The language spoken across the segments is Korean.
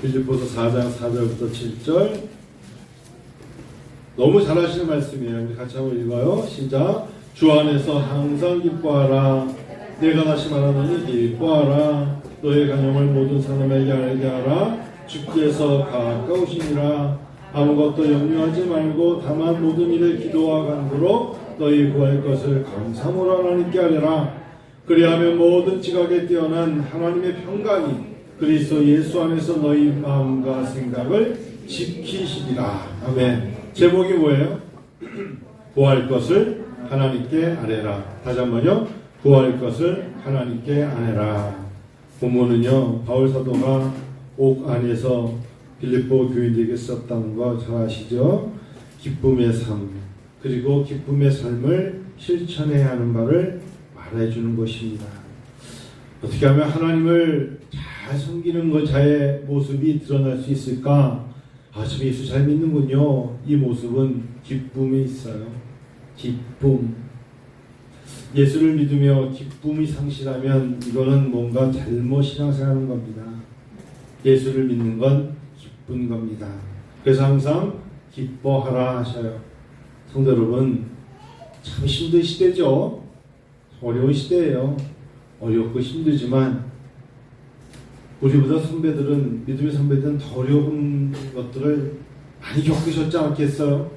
빌립보서 4장 4절부터 7절. 너무 잘하시는 말씀이에요. 우리 같이 한번 읽어요. 시작. 주 안에서 항상 기뻐하라. 내가 다시 말하노니 기뻐하라. 너의 간용을 모든 사람에게 알게 하라. 주께서 가까우시니라. 아무것도 염려하지 말고 다만 모든 일에 기도와 간구로 너희 구할 것을 감사함으로 하나님께 아뢰라. 그리하면 모든 지각에 뛰어난 하나님의 평강이 그리스도 예수 안에서 너희 마음과 생각을 지키시리라. 아멘. 제목이 뭐예요? 구할 것을 하나님께 아뢰라. 다시 한번요. 구할 것을 하나님께 아뢰라. 본문은요, 바울 사도가 옥 안에서 빌립보 교인들에게 썼다는 거 잘 아시죠? 기쁨의 삶, 그리고 기쁨의 삶을 실천해야 하는 바를 말해주는 것입니다. 어떻게 하면 하나님을 잘 섬기는 것자의 모습이 드러날 수 있을까? 아, 저 예수 잘 믿는군요. 이 모습은 기쁨이 있어요. 기쁨. 예수를 믿으며 기쁨이 상실하면 이거는 뭔가 잘못 신앙생활하는 겁니다. 예수를 믿는 건 기쁜 겁니다. 그래서 항상 기뻐하라 하셔요. 성도 여러분, 참 힘든 시대죠. 어려운 시대예요. 어렵고 힘들지만 우리보다 선배들은, 믿음의 선배들은 더 어려운 것들을 많이 겪으셨지 않겠어요?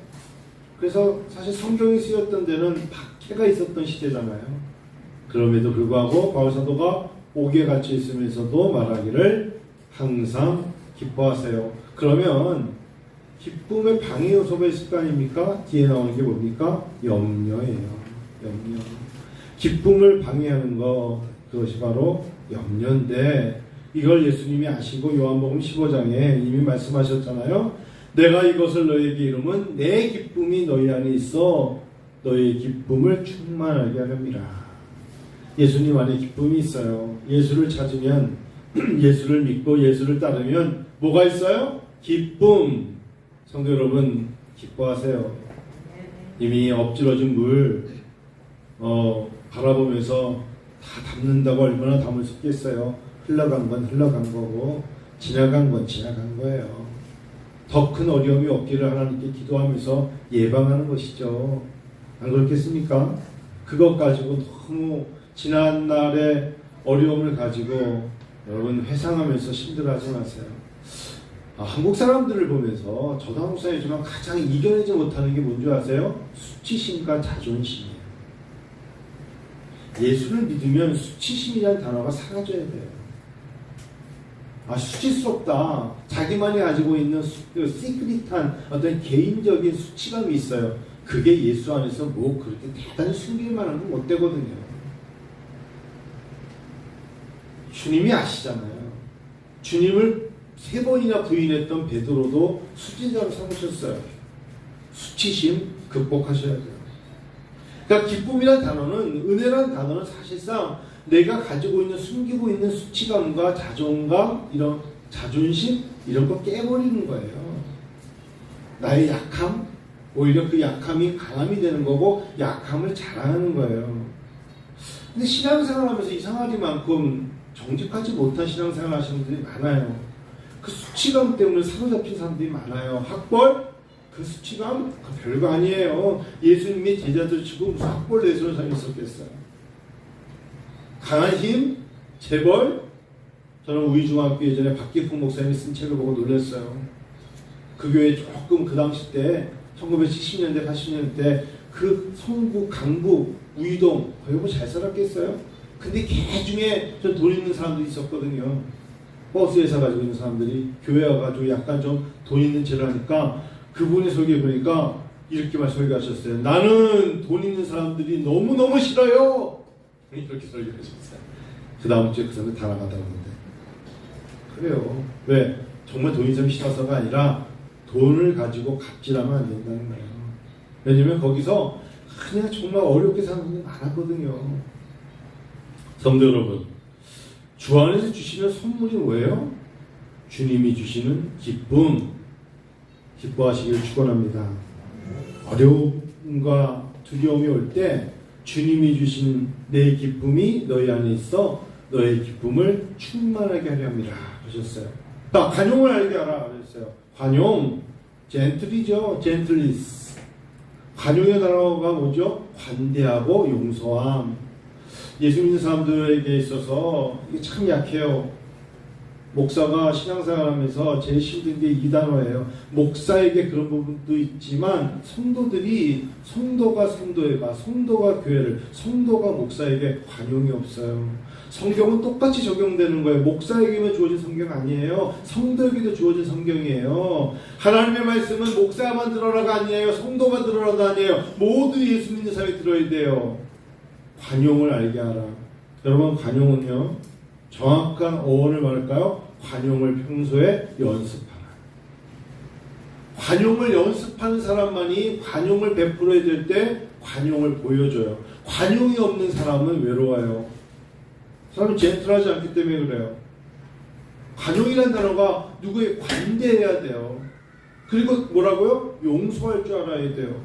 그래서 사실 성경이 쓰였던 데는 박해가 있었던 시대잖아요. 그럼에도 불구하고 바울 사도가 옥에 갇혀 있으면서도 말하기를 항상 기뻐하세요. 그러면 기쁨의 방해 요소가 있을 거 아닙니까? 뒤에 나오는 게 뭡니까? 염려예요. 염려. 기쁨을 방해하는 것, 그것이 바로 염려인데, 이걸 예수님이 아시고 요한복음 15장에 이미 말씀하셨잖아요. 내가 이것을 너희에게 이루면 내 기쁨이 너희 안에 있어 너희의 기쁨을 충만하게 하렵니다. 예수님 안에 기쁨이 있어요. 예수를 찾으면, 예수를 믿고 예수를 따르면 뭐가 있어요? 기쁨. 성도 여러분, 기뻐하세요. 이미 엎질러진 물 바라보면서 다 담는다고 얼마나 담을 수 있겠어요. 흘러간 건 흘러간 거고 지나간 건 지나간 거예요. 더 큰 어려움이 없기를 하나님께 기도하면서 예방하는 것이죠. 안 그렇겠습니까? 그것 가지고 너무 지난 날의 어려움을 가지고 여러분 회상하면서 힘들어하지 마세요. 한국 사람들을 보면서 저도 한국 사람이지만 가장 이겨내지 못하는 게 뭔지 아세요? 수치심과 자존심이에요. 예수를 믿으면 수치심이라는 단어가 사라져야 돼요. 수치스럽다. 자기만이 가지고 있는 시크릿한 어떤 개인적인 수치감이 있어요. 그게 예수 안에서 뭐 그렇게 대단히 숨길 만한 건 못 되거든요. 주님이 아시잖아요. 주님을 3번이나 부인했던 베드로도 수치자로 삼으셨어요. 수치심 극복하셔야 돼요. 그러니까 기쁨이라는 단어는, 은혜라는 단어는 사실상 내가 가지고 있는, 숨기고 있는 수치감과 자존감, 이런 자존심, 이런 거 깨버리는 거예요. 나의 약함, 오히려 그 약함이 강함이 되는 거고 약함을 자랑하는 거예요. 근데 신앙생활 하면서 이상하리만큼 정직하지 못한 신앙생활 하시는 분들이 많아요. 그 수치감 때문에 사로잡힌 사람들이 많아요. 학벌? 그 수치감? 그 별거 아니에요. 예수님이 제자들 치고 무슨 학벌 내세우는 사람이 있었겠어요. 강한 힘? 재벌? 저는 우이중학교 예전에 박기풍 목사님이 쓴 책을 보고 놀랐어요. 그 교회 조금 그 당시 때 1970년대 80년대 그 성북, 강북, 우이동 거기 잘 살았겠어요? 근데 개 중에 좀 돈 있는 사람들이 있었거든요. 버스 회사 가지고 있는 사람들이 교회 와가지고 약간 좀 돈 있는 체를 하니까 그분의 설교 보니까 이렇게만 설교하셨어요. 나는 돈 있는 사람들이 너무너무 싫어요. 이렇게 설교하셨어요. 그 다음 주에 그 사람이 다 나가더라고요. 그래요. 왜? 정말 돈 있는 사람이 싫어서가 아니라 돈을 가지고 갑질하면 안 된다는 거예요. 왜냐면 거기서 그냥 정말 어렵게 사는 분들이 많았거든요. 성도 여러분, 주 안에서 주시는 선물이 뭐예요? 주님이 주시는 기쁨, 기뻐하시기를 축원합니다. 어려움과 두려움이 올 때 주님이 주신 내 기쁨이 너희 안에 있어 너의 기쁨을 충만하게 하려 합니다 하셨어요. 나 관용을 알게 하라 그랬어요. 관용, 젠틀이죠. 젠틀리스. 관용의 단어가 뭐죠? 관대하고 용서함. 예수 믿는 사람들에게 있어서 이게 참 약해요. 목사가 신앙생활하면서 제일 힘든 게 이 단어예요. 목사에게 그런 부분도 있지만 성도가 교회를, 성도가 목사에게 관용이 없어요. 성경은 똑같이 적용되는 거예요. 목사에게만 주어진 성경 아니에요. 성도에게도 주어진 성경이에요. 하나님의 말씀은 목사만 들어라가 아니에요. 성도만 들어라도 아니에요. 모두 예수 믿는 사람이 들어야 돼요. 관용을 알게 하라. 여러분, 관용은요, 정확한 어원을 말할까요? 관용을 평소에 연습하라. 관용을 연습하는 사람만이 관용을 베풀어야 될 때 관용을 보여줘요. 관용이 없는 사람은 외로워요. 사람이 젠틀하지 않기 때문에 그래요. 관용이라는 단어가 누구에 관대해야 돼요. 그리고 뭐라고요? 용서할 줄 알아야 돼요.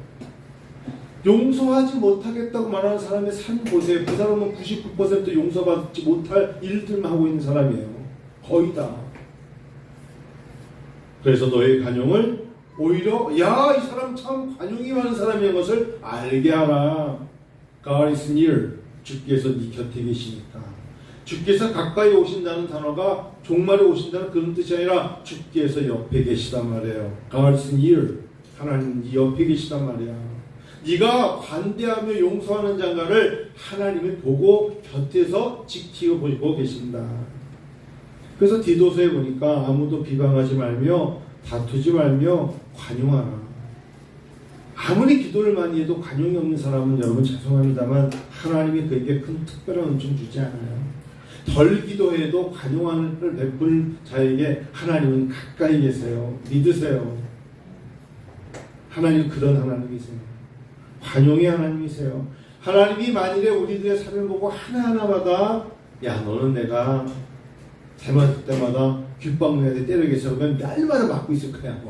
용서하지 못하겠다고 말하는 사람의 삶 보세요. 그 사람은 99% 용서받지 못할 일들만 하고 있는 사람이에요. 거의 다. 그래서 너의 관용을 오히려 이 사람 참 관용이 많은 사람인 것을 알게 하라. God is near. 주께서 네 곁에 계시니까. 주께서 가까이 오신다는 단어가 종말에 오신다는 그런 뜻이 아니라 주께서 옆에 계시단 말이에요. God is near. 하나님 네 옆에 계시단 말이야. 네가 관대하며 용서하는 장가를 하나님이 보고 곁에서 지키고 보고 계신다. 그래서 디도서에 보니까 아무도 비방하지 말며 다투지 말며 관용하라. 아무리 기도를 많이 해도 관용이 없는 사람은 여러분 죄송합니다만 하나님이 그에게 큰 특별한 은총 주지 않아요. 덜 기도해도 관용을 베풀 자에게 하나님은 가까이 계세요. 믿으세요. 하나님 그런 하나님이세요. 관용의 하나님이세요. 하나님이 만일에 우리들의 삶을 보고 하나하나마다 야 너는 내가 잘못할 때마다 귓방문에 때리겠어 그러면 날마다 맞고 있을 거야.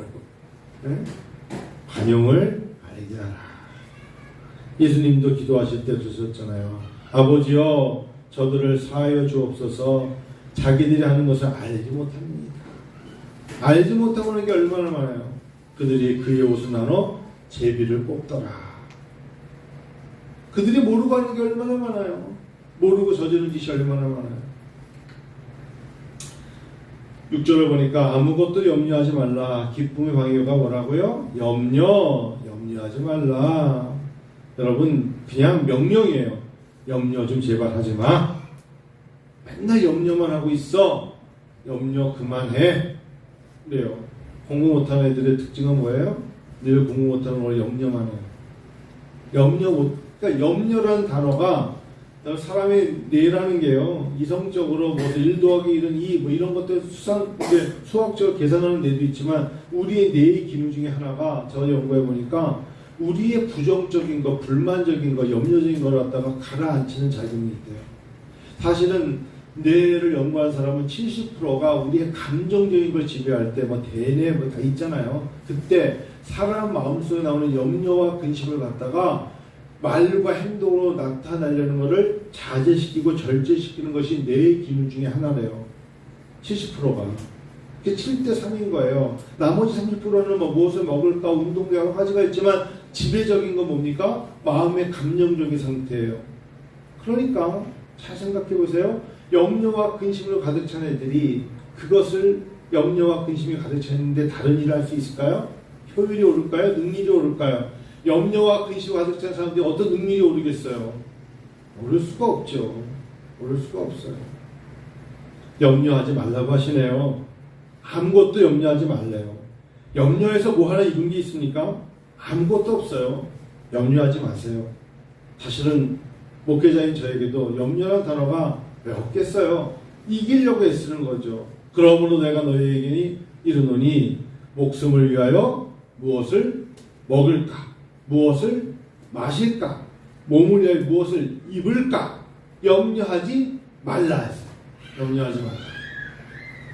네? 관용을 알게 하라. 예수님도 기도하실 때 그러셨잖아요. 아버지여 저들을 사하여 주옵소서. 자기들이 하는 것을 알지 못합니다. 알지 못하고 하는 게 얼마나 많아요. 그들이 그의 옷을 나눠 제비를 뽑더라. 그들이 모르고 하는 게 얼마나 많아요. 모르고 저지른 짓이 얼마나 많아요. 6절을 보니까 아무것도 염려하지 말라. 기쁨의 방해가 뭐라고요? 염려하지 말라. 여러분 그냥 명령이에요. 염려 좀 제발 하지 마. 맨날 염려만 하고 있어. 염려 그만해. 그래요. 공부 못하는 애들의 특징은 뭐예요? 늘 공부 못하는 걸 염려만 해요. 그러니까 염려라는 단어가 사람의 뇌라는 게요. 이성적으로 뭐 1 더하기 1은 2 뭐 이런 것들 수학적으로 계산하는 뇌도 있지만 우리의 뇌의 기능 중에 하나가 저 연구해 보니까 우리의 부정적인 거, 불만적인 거, 염려적인 걸 갖다가 가라앉히는 작용이 있대요. 사실은 뇌를 연구한 사람은 70%가 우리의 감정적인 걸 지배할 때 뭐 대뇌 뭐 다 있잖아요. 그때 사람 마음속에 나오는 염려와 근심을 갖다가 말과 행동으로 나타나려는 것을 자제시키고 절제시키는 것이 뇌의 기능 중에 하나래요. 70%가. 그게 7대3인 거예요. 나머지 30%는 뭐 무엇을 먹을까, 운동과 여러 가지가 있지만 지배적인 건 뭡니까? 마음의 감정적인 상태예요. 그러니까 잘 생각해 보세요. 염려와 근심으로 가득 찬 애들이 그것을 염려와 근심이 가득 찼는데 다른 일을 할 수 있을까요? 효율이 오를까요? 능률이 오를까요? 염려와 근심이 가득 찬 사람들이 어떤 능률이 오르겠어요? 오를 수가 없죠. 오를 수가 없어요. 염려하지 말라고 하시네요. 아무것도 염려하지 말래요. 염려해서 뭐 하나 이룬 게 있습니까? 아무것도 없어요. 염려하지 마세요. 사실은 목회자인 저에게도 염려란 단어가 왜 없겠어요? 이기려고 애쓰는 거죠. 그러므로 내가 너희에게 이르노니 목숨을 위하여 무엇을 먹을까? 무엇을 마실까? 몸을 위하여 무엇을 입을까? 염려하지 말라 했어요. 염려하지 말라.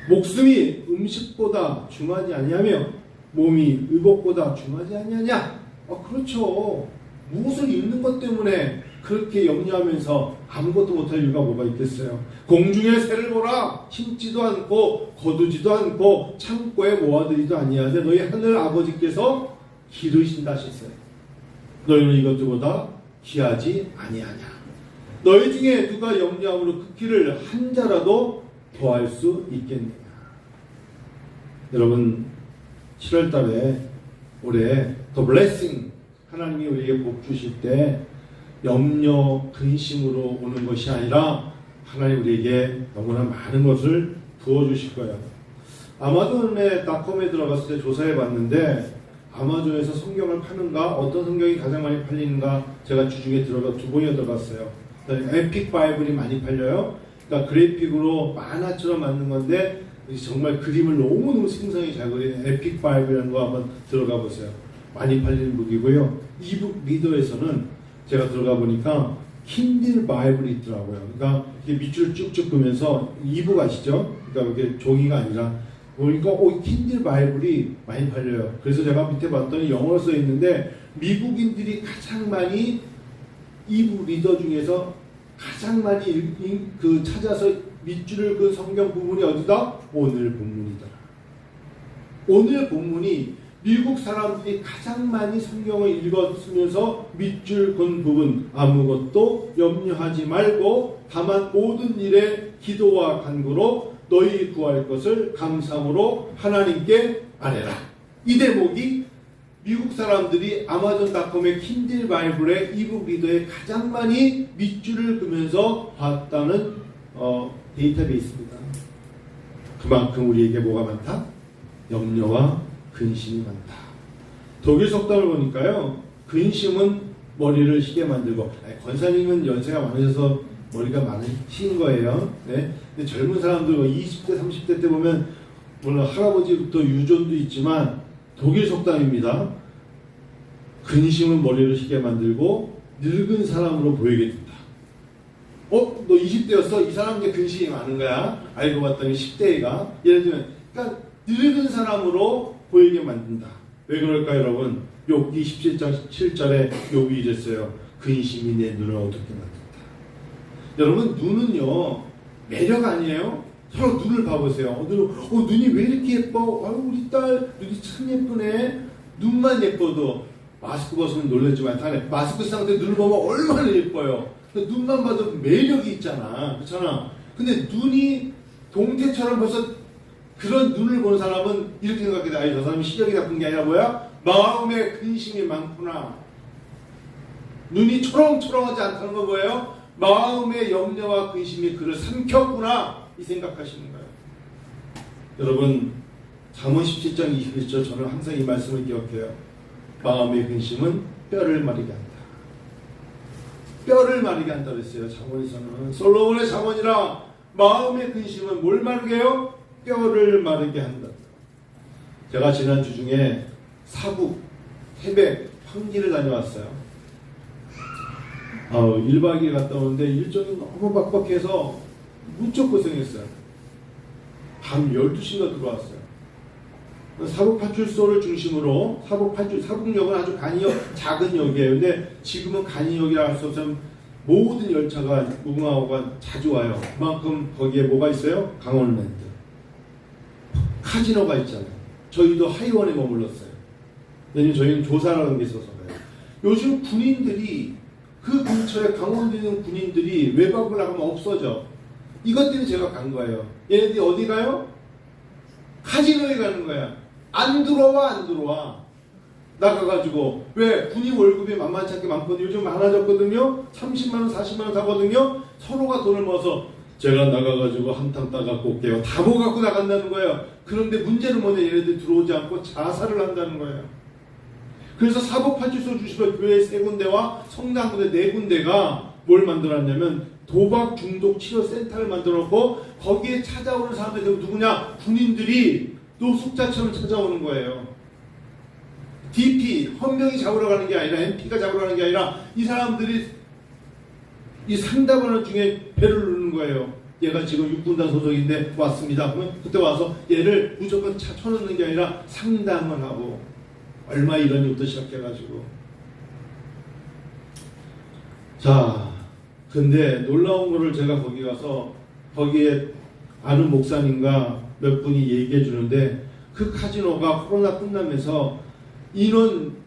목숨이 음식보다 중하지 아니하며 몸이 의복보다 중하지 아니하냐? 그렇죠. 무엇을 입는 것 때문에 그렇게 염려하면서 아무것도 못할 이유가 뭐가 있겠어요? 공중의 새를 보라. 심지도 않고 거두지도 않고 창고에 모아두지도 아니하되 너희 하늘 아버지께서 기르신다 하셨어요. 너희는 이것들보다 귀하지 아니하냐. 너희 중에 누가 염려함으로 그 길을 한 자라도 더할 수 있겠느냐. 여러분 7월 달에 올해 더 블레싱 하나님이 우리에게 복 주실 때 염려, 근심으로 오는 것이 아니라 하나님 우리에게 너무나 많은 것을 부어주실 거예요. 아마존에 닷컴에 들어갔을 때 조사해 봤는데 아마존에서 성경을 파는가 어떤 성경이 가장 많이 팔리는가 제가 주중에 들어가 2번이나 들어갔어요. 에픽 바이블이 많이 팔려요. 그러니까 그래픽으로 만화처럼 만든 건데 정말 그림을 너무너무 생생하게 잘 그리는 에픽 바이블이라는 거 한번 들어가 보세요. 많이 팔리는 북이고요. 이북 리더에서는 제가 들어가 보니까 킨들 바이블이 있더라고요. 그러니까 이렇게 밑줄을 쭉쭉 그면서 이북 아시죠? 그러니까 이렇게 종이가 아니라 보니까 킨들 바이블이 많이 팔려요. 그래서 제가 밑에 봤더니 영어로 써 있는데 미국인들이 가장 많이 이북 리더 중에서 가장 많이 찾아서 밑줄을 그 성경 부분이 어디다? 오늘 본문이다. 오늘 본문이 미국 사람들이 가장 많이 성경을 읽었으면서 밑줄 건 부분 아무것도 염려하지 말고 다만 모든 일에 기도와 간구로 너희 구할 것을 감사함으로 하나님께 아뢰라. 이 대목이 미국 사람들이 아마존닷컴의 킨들 바이블의 이북 리더에 가장 많이 밑줄을 그면서 봤다는 데이터베이스입니다. 그만큼 우리에게 뭐가 많다? 염려와 근심이 많다. 독일 속담을 보니까요, 근심은 머리를 희게 만들고, 권사님은 연세가 많으셔서 머리가 많으신 거예요. 네? 근데 젊은 사람들 20대, 30대 때 보면 물론 할아버지부터 유전도 있지만 독일 속담입니다. 근심은 머리를 희게 만들고 늙은 사람으로 보이게 된다. 너 20대였어? 이 사람한테 근심이 많은 거야. 알고 봤더니 10대가. 예를 들면 그러니까 늙은 사람으로 보이게 만든다. 왜 그럴까요, 여러분? 욥기 17장 7절에 욥이 이랬어요. 근심이 내 눈을 어둡게 만든다. 여러분, 눈은요 매력 아니에요? 서로 눈을 봐보세요. 눈이 왜 이렇게 예뻐? 아유, 우리 딸 눈이 참 예쁘네. 눈만 예뻐도 마스크 벗으면 놀랬지만 마스크 쓴 상태 눈을 보면 얼마나 예뻐요. 눈만 봐도 매력이 있잖아. 그렇잖아. 근데 눈이 동태처럼 벌써 그런 눈을 보는 사람은 이렇게 생각해. 아니, 저 사람이 시력이 나쁜 게 아니라 뭐야? 마음에 근심이 많구나. 눈이 초롱초롱하지 않다는 건 뭐예요? 마음의 염려와 근심이 그를 삼켰구나. 이 생각하시는 거예요. 여러분, 잠언 17장 21절 저는 항상 이 말씀을 기억해요. 마음의 근심은 뼈를 마르게 한다. 뼈를 마르게 한다 그랬어요. 잠언에서는. 솔로몬의 잠언이라 마음의 근심은 뭘 마르게 해요? 뼈를 마르게 한다. 제가 지난 주 중에 사북, 태백, 황기를 다녀왔어요. 1박 2일 갔다 오는데 일정이 너무 빡빡해서 무척 고생했어요. 밤 12시가 들어왔어요. 사북파출소를 중심으로 사북역은 아주 간이역, 작은 역이에요. 근데 지금은 간이역이라 할 수 없으면 모든 열차가 무궁화호가 자주 와요. 그만큼 거기에 뭐가 있어요? 강원랜드, 카지노가 있잖아요. 저희도 하이원에 머물렀어요. 왜냐면 저희는 조사라는 게 있어서 그래요. 요즘 군인들이 그 근처에 강원도에 있는 군인들이 외박을 나가면 없어져. 이것 때문에 제가 간 거예요. 얘네들이 어디 가요? 카지노에 가는 거야. 안 들어와. 나가가지고. 왜? 군인 월급이 만만치 않게 많거든요. 요즘 많아졌거든요. 30만원, 40만원 사거든요. 서로가 돈을 모아서 제가 나가가지고 한탕 따갖고 올게요. 다 모아갖고 나간다는 거예요. 그런데 문제는 뭐냐? 얘네들 들어오지 않고 자살을 한다는 거예요. 그래서 사법파출소 주시로 교회 3군데와 성당 군데 4군데가 뭘 만들었냐면 도박 중독 치료 센터를 만들어놓고 거기에 찾아오는 사람들이 누구냐? 군인들이 노숙자처럼 찾아오는 거예요. DP, 헌병이 잡으러 가는 게 아니라 MP가 잡으러 가는 게 아니라 이 사람들이 이 상담하는 중에 배를 누르는 거예요. 얘가 지금 육군단 소속인데 왔습니다. 그러면 그때 와서 얘를 무조건 쳐넣는 게 아니라 상담을 하고 얼마 이런 일부터 시작해가지고 자, 근데 놀라운 거를 제가 거기 가서 거기에 아는 목사님과 몇 분이 얘기해 주는데 그 카지노가 코로나 끝나면서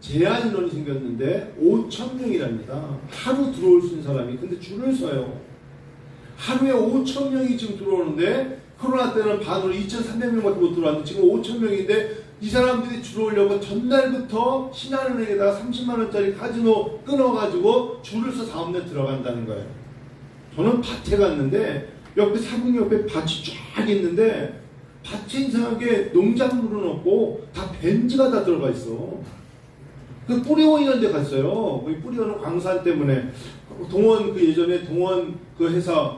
제한 인원이 생겼는데 5,000명이랍니다. 하루 들어올 수 있는 사람이. 근데 줄을 서요. 하루에 5,000명이 지금 들어오는데 코로나 때는 반으로 2,300명밖에 못 들어왔는데 지금 5,000명인데 이 사람들이 들어오려고 전날부터 신한은행에다가 30만 원짜리 카지노 끊어가지고 줄을 서 다음날 들어간다는 거예요. 저는 밭에 갔는데 옆에 사분 옆에 밭이 쫙 있는데 밭에 이상하게 농작물은 없고 다 벤지가 다 들어가 있어. 그 뿌리원 이런 데 갔어요. 거기 뿌리원은 광산 때문에 동원 예전에 동원 회사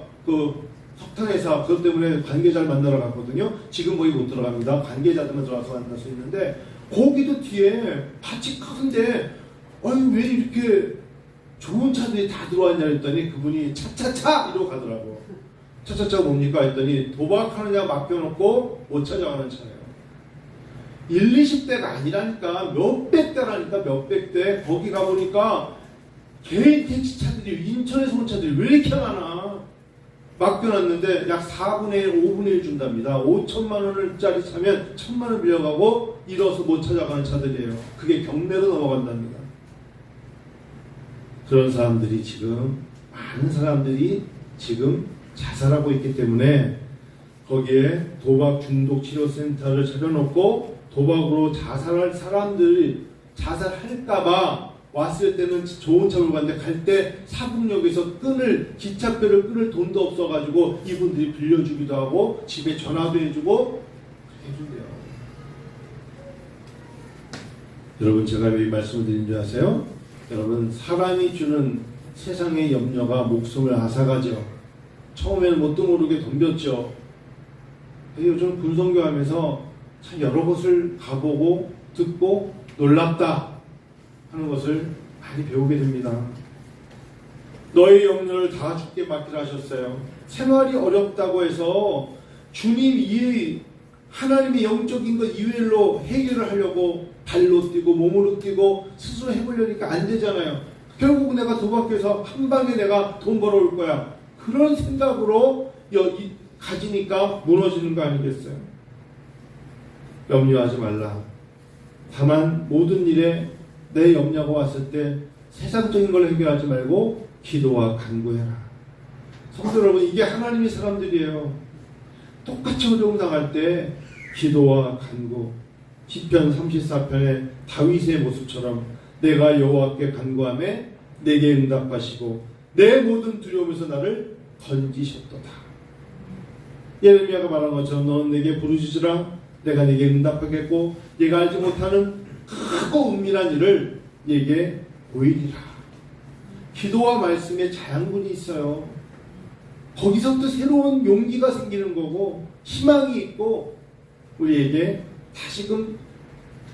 석탄 회사 그것 때문에 관계자를 만나러 갔거든요. 지금 거기 못 들어갑니다. 관계자들만 들어가서 만날 수 있는데 거기도 뒤에 밭이 크던데 아니 왜 이렇게 좋은 차들이 다 들어왔냐 했더니 그분이 차차차 이러고 가더라고. 차차차가 뭡니까 했더니 도박하느냐 맡겨놓고 못 찾아가는 차예요. 1, 20대가 아니라니까 몇백 대라니까 몇백 대. 거기 가보니까 개인 택시 차들이 인천에서 온 차들이 왜 이렇게 많아. 맡겨놨는데 약 4분의 1, 5분의 1 준답니다. 5천만 원짜리 차면 1,000만 원 빌려가고 잃어서 못 찾아가는 차들이에요. 그게 경매로 넘어간답니다. 그런 사람들이 지금 많은 사람들이 지금 자살하고 있기 때문에 거기에 도박 중독 치료센터를 차려놓고 도박으로 자살할 사람들이 자살할까봐 왔을 때는 좋은 차로 갔는데 갈 때 사북역에서 기차표를 끊을 돈도 없어가지고 이분들이 빌려주기도 하고 집에 전화도 해주고 해준대요. 여러분 제가 왜 이 말씀을 드린 줄 아세요? 여러분 사람이 주는 세상의 염려가 목숨을 앗아가죠. 처음에는 뭣도 모르게 덤볐죠. 요즘 군성교하면서 참 여러 곳을 가보고 듣고 놀랍다 하는 것을 많이 배우게 됩니다. 너의 염려를 다 주께 맡기라 하셨어요. 생활이 어렵다고 해서 주님 하나님의 영적인 것 이외로 해결을 하려고 발로 뛰고 몸으로 뛰고 스스로 해보려니까 안 되잖아요. 결국 내가 도박해서 한 방에 내가 돈 벌어올 거야. 그런 생각으로 가지니까 무너지는 거 아니겠어요? 염려하지 말라. 다만 모든 일에 내 염려가 왔을 때 세상적인 걸 해결하지 말고 기도와 간구해라. 성도 여러분, 이게 하나님의 사람들이에요. 똑같이 어려움 당할 때 기도와 간구. 시편 34편의 다윗의 모습처럼 내가 여호와께 간구하매 내게 응답하시고 내 모든 두려움에서 나를 건지셨도다. 예레미야가 말한 것처럼 너는 내게 부르짖으라. 내가 내게 응답하겠고 네가 알지 못하는 크고 은밀한 일을 네게 보이리라. 기도와 말씀에 자양분이 있어요. 거기서부터 새로운 용기가 생기는 거고 희망이 있고 우리에게 다시금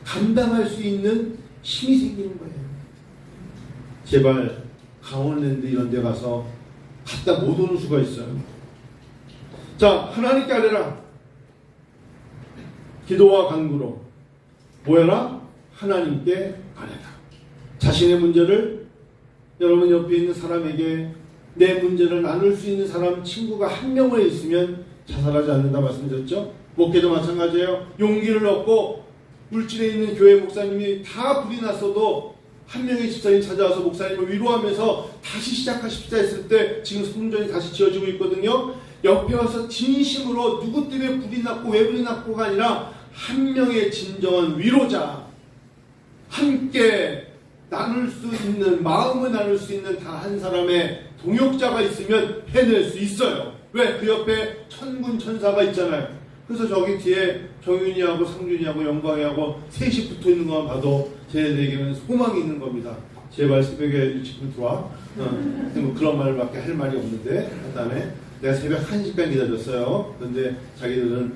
감당할 수 있는 힘이 생기는 거예요. 제발 강원랜드 이런 데 가서 갔다 못 오는 수가 있어요. 자, 하나님께 아뢰라. 기도와 간구로 뭐해라? 하나님께 아뢰라. 자신의 문제를 여러분 옆에 있는 사람에게 내 문제를 나눌 수 있는 사람, 친구가 한 명을 있으면 자살하지 않는다 말씀드렸죠? 목회도 마찬가지예요. 용기를 얻고 울진에 있는 교회 목사님이 다 불이 났어도 한 명의 집사님 찾아와서 목사님을 위로하면서 다시 시작하십시다 했을 때 지금 성전이 다시 지어지고 있거든요. 옆에 와서 진심으로 누구 때문에 불이 났고 왜 불이 났고가 아니라 한 명의 진정한 위로자, 함께 나눌 수 있는, 마음을 나눌 수 있는 단 한 사람의 동역자가 있으면 해낼 수 있어요. 왜? 그 옆에 천군 천사가 있잖아요. 그래서 저기 뒤에 정윤이하고 상준이하고 영광이하고 셋이 붙어 있는 것만 봐도 쟤네들에게는 소망이 있는 겁니다. 제발 새벽에 일찍 들어와. 뭐 그런 말밖에 할 말이 없는데, 그 다음에 내가 새벽 1시간 기다렸어요. 근데 자기들은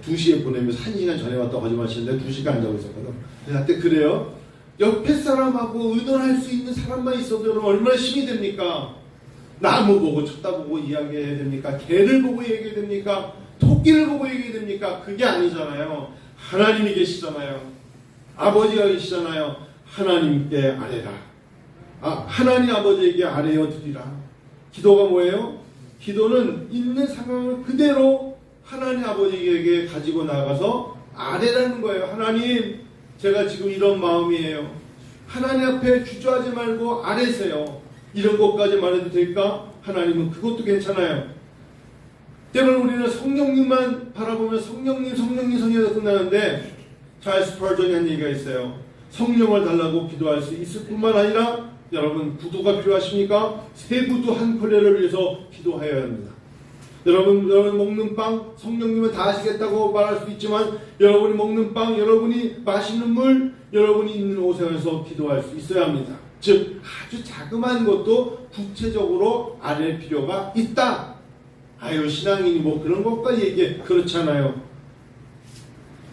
2시에 보내면서 1시간 전에 왔다고 거짓말 치는데 2시간 안 자고 있었거든. 그때 그래요. 옆에 사람하고 의논할 수 있는 사람만 있어도 여러분 얼마나 힘이 됩니까? 나무 보고 쳐다보고 이야기해야 됩니까? 개를 보고 얘기해야 됩니까? 토끼를 보고 얘기해야 됩니까? 그게 아니잖아요. 하나님이 계시잖아요. 아버지가 계시잖아요. 하나님께 아뢰라. 하나님 아버지에게 아뢰어 드리라. 기도가 뭐예요? 기도는 있는 상황을 그대로 하나님 아버지에게 가지고 나가서 아뢰라는 거예요. 하나님, 제가 지금 이런 마음이에요. 하나님 앞에 주저하지 말고 아뢰세요. 이런 것까지 말해도 될까? 하나님은 그것도 괜찮아요. 때문에 우리는 성령님만 바라보면 성령에서 끝나는데, 찰스 스펄전이 한 얘기가 있어요. 성령을 달라고 기도할 수 있을 뿐만 아니라, 여러분 구두가 필요하십니까? 새 구두 한 켤레를 위해서 기도해야 합니다. 여러분 먹는 빵 성령님은 다 하시겠다고 말할 수 있지만, 여러분이 먹는 빵, 여러분이 마시는 물, 여러분이 입는 옷에서 기도할 수 있어야 합니다. 즉 아주 자그마한 것도 구체적으로 아뢰 필요가 있다. 신앙인이 뭐 그런 것까지 얘기해. 그렇잖아요.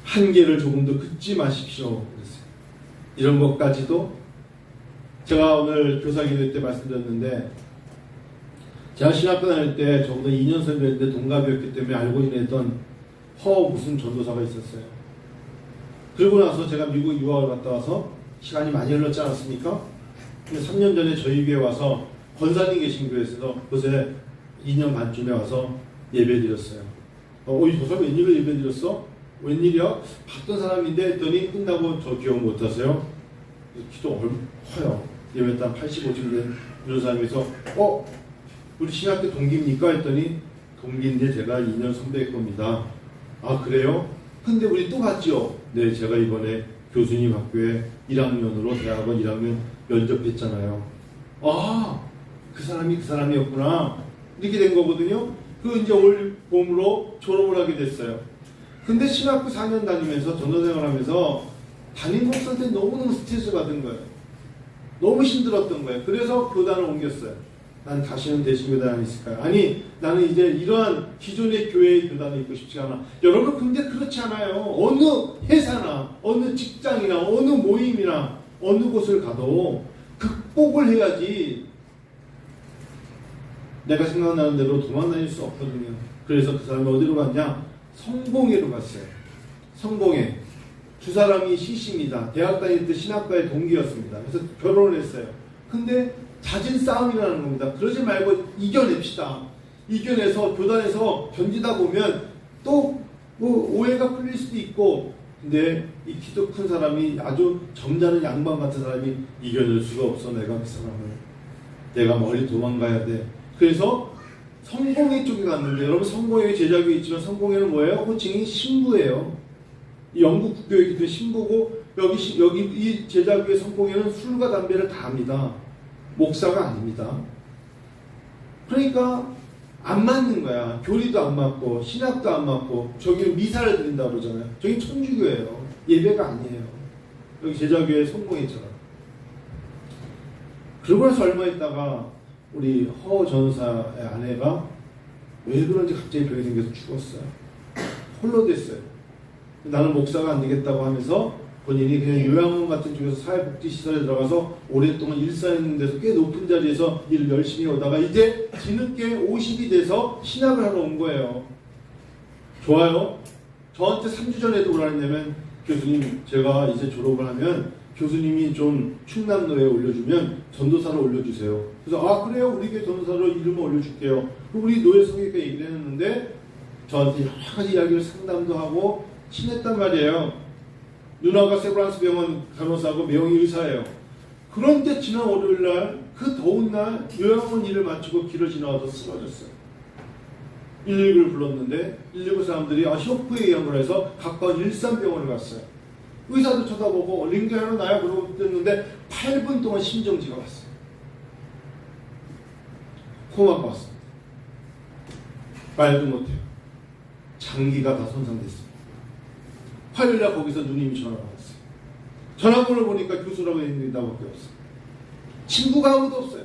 한계를 조금 더 긋지 마십시오. 그랬어요. 이런 것까지도 제가 오늘 교사기도 때 말씀드렸는데, 제가 신학교 다닐 때 적어도 2년 선배였는데 동갑이었기 때문에 알고 지냈던 무슨 전도사가 있었어요. 그리고 나서 제가 미국 유학을 갔다 와서 시간이 많이 흘렀지 않았습니까? 근데 3년 전에 저희 교회에 와서 권사님 계신 교회에서 그곳에 2년 반쯤에 와서 예배 드렸어요. 이 조사 웬일로 예배 드렸어? 웬일이야? 봤던 사람인데 했더니 끝나고 저 기억 못하세요? 키도 커요. 예배 딱 85쯤 된 변호사님에서 우리 신학교 동기입니까? 했더니 동기인데 제가 2년 선배일 겁니다. 그래요? 근데 우리 또 봤죠? 네, 제가 이번에 교수님 학교에 1학년으로 대학원 1학년 면접했잖아요. 그 사람이었구나. 이렇게 된 거거든요. 이제 올 봄으로 졸업을 하게 됐어요. 근데 신학교 4년 다니면서 전도생활 하면서 담임 목사한테 너무너무 스트레스 받은 거예요. 너무 힘들었던 거예요. 그래서 교단을 옮겼어요. 난 다시는 대신교단 안 있을까요? 나는 이제 이러한 기존의 교회의 교단에 있고 싶지 않아. 여러분, 근데 그렇지 않아요. 어느 회사나 어느 직장이나 어느 모임이나 어느 곳을 가도 극복을 해야지 내가 생각나는 대로 도망다닐 수 없거든요. 그래서 그 사람이 어디로 갔냐? 성공회로 갔어요. 성공회. 두 사람이 시십니다. 대학 다닐 때 신학과의 동기였습니다. 그래서 결혼을 했어요. 근데 잦은 싸움이라는 겁니다. 그러지 말고 이겨냅시다. 이겨내서 교단에서 견디다 보면 또 오해가 풀릴 수도 있고, 근데 이 키도 큰 사람이 아주 점잖은 양반 같은 사람이 이겨낼 수가 없어. 내가 그 사람을. 내가 멀리 도망가야 돼. 그래서 성공회 쪽에 갔는데, 여러분 성공회 제자교회 있지만 성공회는 뭐예요? 호칭이 신부예요. 영국 국교이기 때문에 신부고, 여기 이 제자교회 성공회는 술과 담배를 다 합니다. 목사가 아닙니다. 그러니까 안 맞는 거야. 교리도 안 맞고 신학도 안 맞고, 저기는 미사를 드린다고 그러잖아요. 저기 천주교예요. 예배가 아니에요. 여기 제자교회 성공회처럼. 그러고 나서 얼마 있다가 우리 허 전사의 아내가 왜 그런지 갑자기 병이 생겨서 죽었어요. 홀로 됐어요. 나는 목사가 안 되겠다고 하면서 본인이 그냥 요양원 같은 쪽에서 사회복지시설에 들어가서 오랫동안 일사했는 데서 꽤 높은 자리에서 일을 열심히 하다가 이제 뒤늦게 50이 돼서 신학을 하러 온 거예요. 좋아요. 저한테 3주 전에도 뭐라 했냐면, 교수님, 제가 이제 졸업을 하면 교수님이 좀 충남로에 올려주면 전도사로 올려주세요. 그래서 그래요, 우리 교회 전도사로 이름을 올려줄게요. 우리 노예성에게 얘기를 했는데 저한테 여러 가지 이야기를 상담도 하고 친했단 말이에요. 누나가 세브란스 병원 간호사고 매형이 의사예요. 그런데 지난 월요일날 그 더운 날 요양원 일을 마치고 길을 지나와서 쓰러졌어요. 119를 불렀는데 119 사람들이 쇼크에 의한 걸 해서 가까운 일산병원을 갔어요. 의사도 쳐다보고 링게하러 나요? 그러고 됐는데 8분 동안 심정지가 왔어요. 코마가 왔습니다. 말도 못해요. 장기가 다 손상됐습니다. 화요일날 거기서 누님이 전화가 왔어요. 전화번호를 보니까 교수라고 있는 나밖에 없어요. 친구가 아무도 없어요.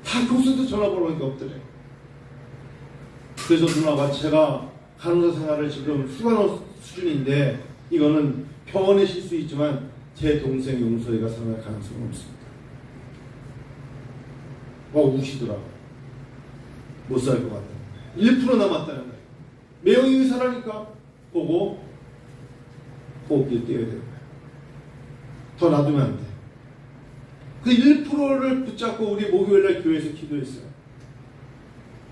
다 교수도 전화번호가 없더래요. 그래서 누나가, 제가 간호사 생활을 지금 휴가 수준인데 이거는 병원에 쉴 수 있지만 제 동생 용서이가 살아날 가능성은 없습니다. 우시더라고요. 못 살 것 같다. 1% 남았다는 거예요. 매형이 의사라니까 보고 호흡기를 떼어야 되는 거예요. 더 놔두면 안 돼. 그 1%를 붙잡고 우리 목요일날 교회에서 기도했어요.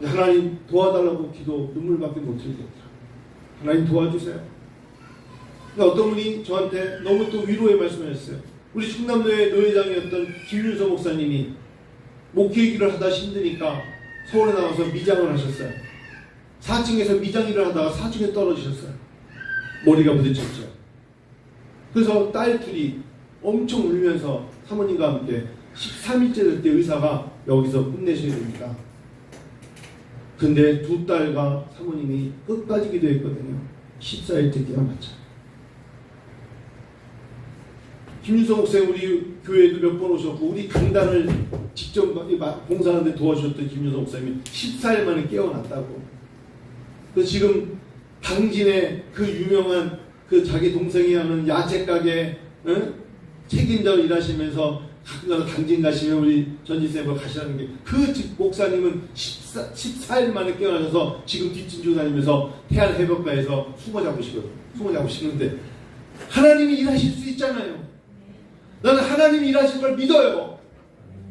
하나님 도와달라고 기도 눈물밖에 못 흘리겠더라. 하나님 도와주세요. 어떤 분이 저한테 너무 또 위로의 말씀을 했어요. 우리 충남도의 노회장이었던 김윤서 목사님이 목회기를 하다 힘드니까 서울에 나와서 미장을 하셨어요. 4층에서 미장 일을 하다가 4층에 떨어지셨어요. 머리가 부딪혔죠. 그래서 딸 둘이 엄청 울면서 사모님과 함께 13일째 될 때 의사가 여기서 끝내셔야 됩니다. 근데 두 딸과 사모님이 끝까지 기도했거든요. 14일째 기가 맞죠. 김윤성 목사님 우리 교회에도 몇 번 오셨고 우리 강단을 직접 봉사하는데 도와주셨던 김윤성 목사님이 14일 만에 깨어났다고. 그래서 지금 당진의 그 유명한 그 자기 동생이 하는 야채 가게 책임자로 일하시면서 가끔가다 당진 가시면 우리 전지쌤과 가시라는 게 그 목사님은 14일 만에 깨어나셔서 지금 뒷진주 다니면서 태안 해변가에서 숭어 잡으시는데 하나님이 일하실 수 있잖아요. 나는 하나님이 일하실 걸 믿어요.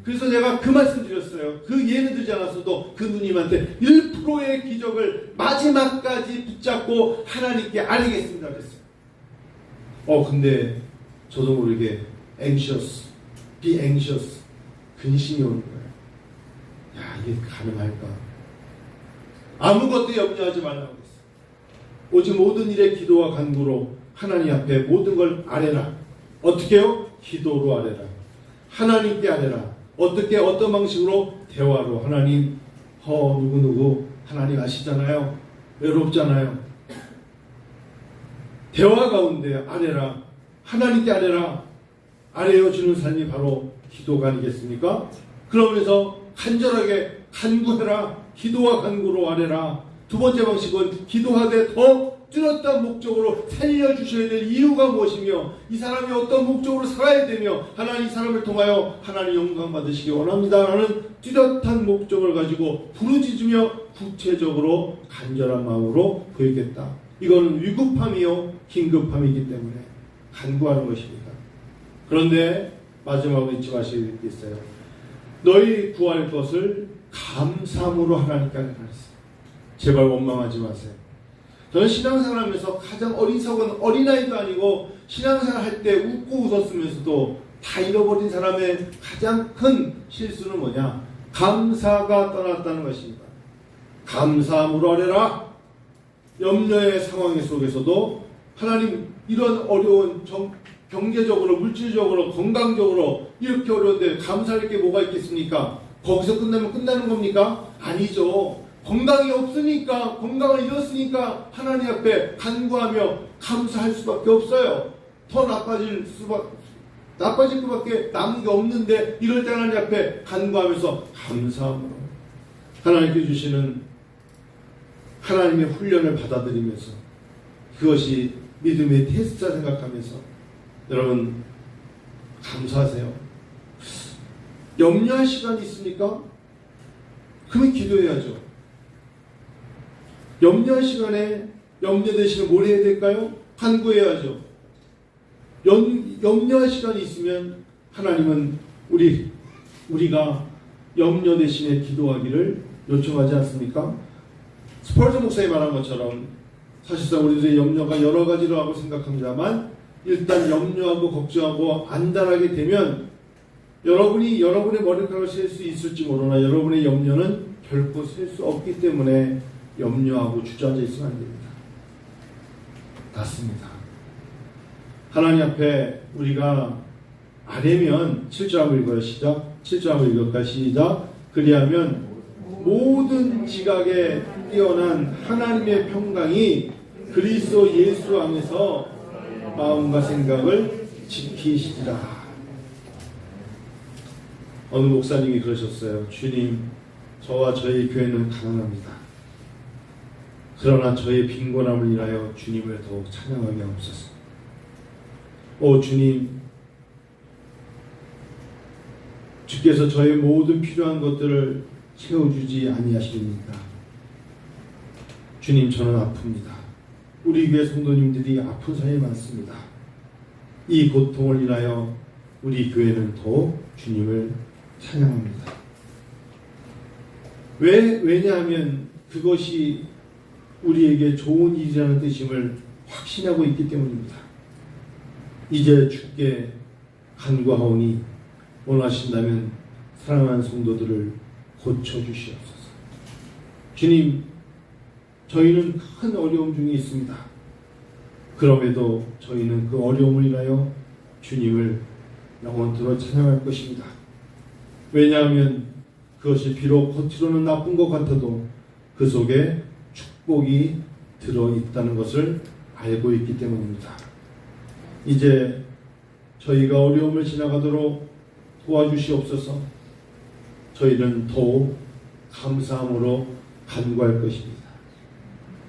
그래서 제가 그 말씀 드렸어요. 그 예는 들지 않았어도 그 누님한테 1%의 기적을 마지막까지 붙잡고 하나님께 아뢰겠습니다 그랬어요. 근데 저도 모르게 be anxious 근심이 오는 거예요. 야, 이게 가능할까? 아무것도 염려하지 말라고 했어요. 오직 모든 일에 기도와 간구로 하나님 앞에 모든 걸 아뢰라. 어떻게요? 기도로 아뢰라. 하나님께 아뢰라. 어떻게 어떤 방식으로? 대화로. 하나님 누구 하나님 아시잖아요. 외롭잖아요. 대화 가운데 아뢰라. 하나님께 아뢰라. 아뢰어 주는 삶이 바로 기도가 아니겠습니까? 그러면서 간절하게 간구해라. 기도와 간구로 아뢰라. 두 번째 방식은 기도하되 더 뚜렷한 목적으로 살려주셔야 될 이유가 무엇이며 이 사람이 어떤 목적으로 살아야 되며 하나님 이 사람을 통하여 하나님 영광 받으시기 원합니다 라는 뚜렷한 목적을 가지고 부르짖으며 구체적으로 간절한 마음으로 보이겠다. 이거는 위급함이요 긴급함이기 때문에 간구하는 것입니다. 그런데 마지막으로 잊지 마실 게 있어요. 너희 구할 것을 감사함으로 하나님께 하랬어요. 제발 원망하지 마세요. 저는 신앙생활 하면서 가장 어린 사고는 어린아이도 아니고 신앙생활 할 때 웃고 웃었으면서도 다 잃어버린 사람의 가장 큰 실수는 뭐냐? 감사가 떠났다는 것입니다. 감사함으로 아뢰라. 염려의 상황 속에서도 하나님 이런 어려운 경제적으로 물질적으로 건강적으로 이렇게 어려운데 감사할 게 뭐가 있겠습니까? 거기서 끝나면 끝나는 겁니까? 아니죠. 건강이 없으니까 건강을 잃었으니까 하나님 앞에 간구하며 감사할 수밖에 없어요. 더 나빠질 것밖에 남은 게 없는데 이럴 때 하나님 앞에 간구하면서 감사함으로 하나님께 주시는 하나님의 훈련을 받아들이면서 그것이 믿음의 테스트라 생각하면서 여러분 감사하세요. 염려할 시간이 있습니까? 그러면 기도해야죠. 염려할 시간에 염려 대신에 뭘 해야 될까요? 간구해야죠. 염려할 시간이 있으면 하나님은 우리가 염려 대신에 기도하기를 요청하지 않습니까? 스펄전 목사님 말한 것처럼 사실상 우리들의 염려가 여러 가지라고 생각합니다만 일단 염려하고 걱정하고 안달하게 되면 여러분의 머리카락을 셀 수 있을지 모르나 여러분의 염려는 결코 셀 수 없기 때문에 염려하고 주저앉아 있으면 안 됩니다. 맞습니다. 하나님 앞에 우리가 아뢰면 7절 한번 읽어요. 시작. 7절 한번 읽을까요? 시작. 그리하면 모든 지각에 뛰어난 하나님의 평강이 그리스도 예수 안에서 마음과 생각을 지키시리라. 어느 목사님이 그러셨어요. 주님, 저와 저희 교회는 가난합니다. 그러나 저의 빈곤함을 인하여 주님을 더욱 찬양하게 하옵소서. 오 주님, 주께서 저의 모든 필요한 것들을 채워주지 아니하십니까? 주님, 저는 아픕니다. 우리 교회 성도님들이 아픈 사람이 많습니다. 이 고통을 인하여 우리 교회는 더욱 주님을 찬양합니다. 왜냐하면 그것이 우리에게 좋은 일이라는 뜻임을 확신하고 있기 때문입니다. 이제 주께 간구하오니 원하신다면 사랑하는 성도들을 고쳐주시옵소서. 주님, 저희는 큰 어려움 중에 있습니다. 그럼에도 저희는 그 어려움을 인하여 주님을 영원토록 찬양할 것입니다. 왜냐하면 그것이 비록 겉으로는 나쁜 것 같아도 그 속에 축복이 들어있다는 것을 알고 있기 때문입니다. 이제 저희가 어려움을 지나가도록 도와주시옵소서. 저희는 더욱 감사함으로 간구할 것입니다.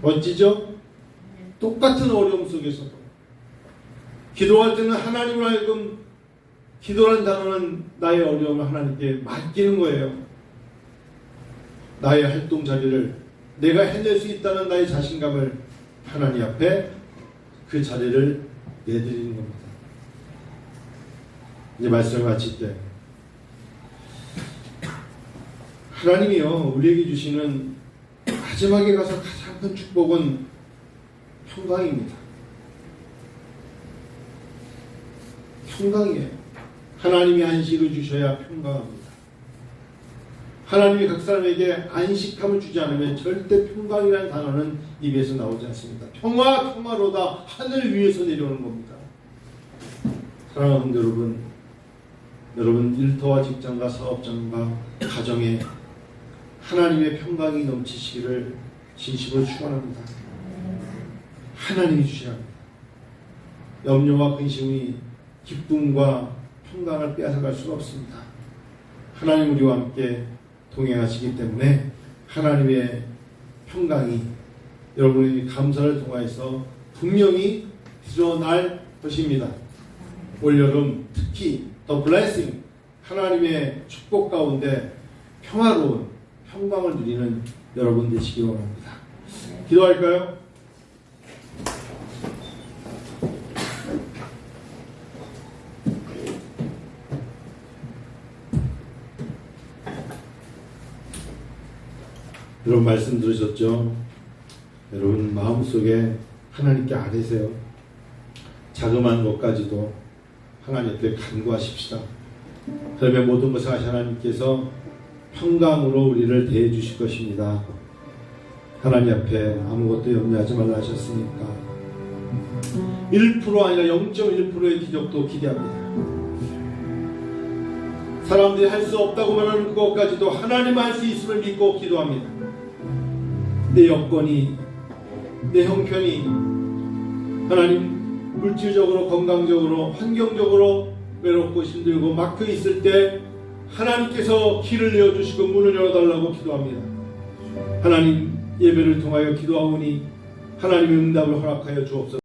멋지죠? 똑같은 어려움 속에서도 기도할 때는 하나님을 하여금 기도라는 단어는 나의 어려움을 하나님께 맡기는 거예요. 나의 활동 자리를 내가 해낼 수 있다는 나의 자신감을 하나님 앞에 그 자리를 내드리는 겁니다. 이제 말씀을 마칠 때 하나님이요 우리에게 주시는 마지막에 가서 가장 큰 축복은 평강입니다. 평강이에요. 하나님이 안식을 주셔야 평강합니다. 하나님이 각 사람에게 안식함을 주지 않으면 절대 평강이라는 단어는 입에서 나오지 않습니다. 평화로다 하늘 위에서 내려오는 겁니다. 사랑하는 여러분 일터와 직장과 사업장과 가정에 하나님의 평강이 넘치시기를 진심으로 축원합니다. 하나님이 주셔야 합니다. 염려와 근심이 기쁨과 평강을 빼앗아갈 수가 없습니다. 하나님 우리와 함께 동행하시기 때문에 하나님의 평강이 여러분의 감사를 통하여서 분명히 드러날 것입니다. 올여름 특히 The Blessing 하나님의 축복 가운데 평화로운 평강을 누리는 여러분 되시기 원합니다. 기도할까요? 여러분 말씀 들으셨죠? 여러분 마음속에 하나님께 아뢰세요. 자그마한 것까지도 하나님께 간구하십시다. 그러면 모든 것을 하신 하나님께서 평강으로 우리를 대해 주실 것입니다. 하나님 앞에 아무것도 염려하지 말라 하셨으니까 1% 아니라 0.1%의 기적도 기대합니다. 사람들이 할 수 없다고 말하는 그것까지도 하나님은 할 수 있음을 믿고 기도합니다. 내 여건이, 내 형편이 하나님 물질적으로, 건강적으로, 환경적으로 외롭고 힘들고 막혀 있을 때 하나님께서 길을 내어주시고 문을 열어달라고 기도합니다. 하나님 예배를 통하여 기도하오니 하나님의 응답을 허락하여 주옵소서.